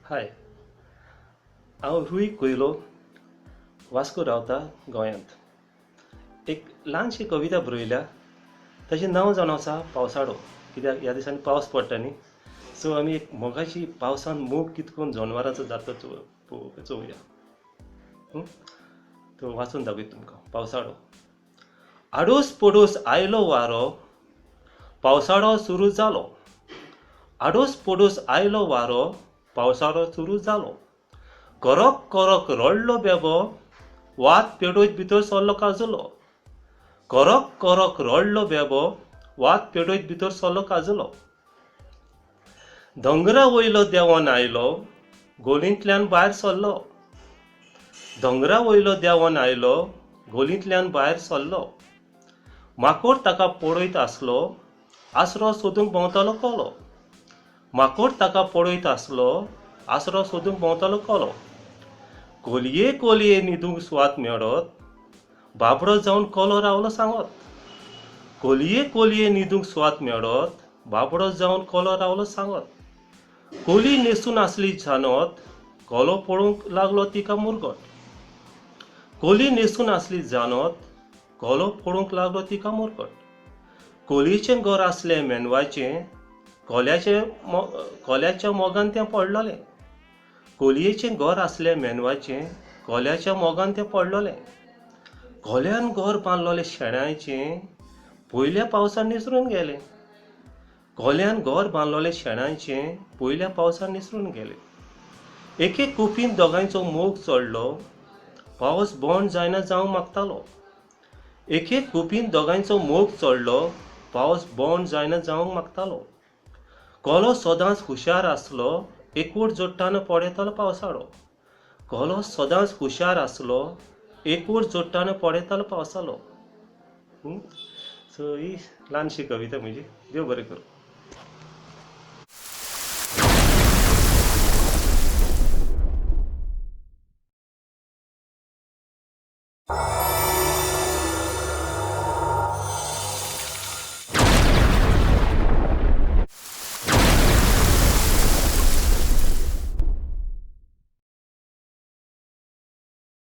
हाय, हांव रुई कोयलो वास्को रावता गोंयांत. एक ल्हानशी कविता बरयल्या. ताचें नांव जावन आसा पावसाळो. कित्याक ह्या दिसांनी पावस पडटा न्ही, सो आमी एक मोगाची पावसान मोग कितें करून जनवरांचो जाता चोवया. तो वाचून दाखयता तुमकां. पावसाळो. आडोस पडोस आयलो वारो, पावसाळो सुरू जालो. आडोस पडोस आयलो वारो, पावसाळो सुरू जालो. करक करक रडलो बेबो, वात पेटोयत भितर सरलो काजुलो. करक करक रडलो बेबो, वात पेटोयत भितर सरलो काजुलो. दोंगरा वयलो देंवोन आयलो, गोलींतल्यान भायर सरलो. दोंगरा वयलो देंवोन आयलो, गोलींतल्यान भायर सरलो. माकोड ताका पळयत आसलो, आसरो सोदूंक भोंवतालो कोलो. माकोड ताका पळयत आसलो, आसरो सोदूंक भोंवतालो कोलो. कोलये कोलये न्हिदूंक सुवात मेळत, बाबडो जावन कोलो रावलो सांगत. कोलये कोलये न्हिदूंक सुवात मेळत, बाबडो जावन कोलो रावलो सांगत. कोली न्हेसून आसली जानत, कोलो पळोवंक लागलो तिका मुरगट. कोली न्हेसून आसली जानत, कोलो पळोवंक लागलो तिका मुरगट. कोलयेचें घर आसलें मेंदवाचें, कोल्याच्या मोगान तें पडलोलें. कोलयेचें घर आसलें मेंदवाचें, कोल्याच्या मोगान तें पडलोलें. कोल्यान घर बांदलोलें शेणाचें, पयल्या पावसान निसरून गेलें. कोल्यान घर बांदलोलें शेणाचें, पयल्या पावसान निसरून गेलें. एके कुफीन दोगांयचो मोग चडलो, पावस बंद जायना जावंक मागतालो. एके कुफीन दोगांयचो मोग चडलो, पावस बंद जायना जावंक मागतालो. कोलो सदांच हुशार आसलो, एकवट जोडटाना पळयतालो पावसाळो. कोलो सदांच हुशार आसलो, एकवट जोडटाना पळयतालो पावसाळो. सो ही ल्हानशी कविता म्हजी. देव बरें करूं.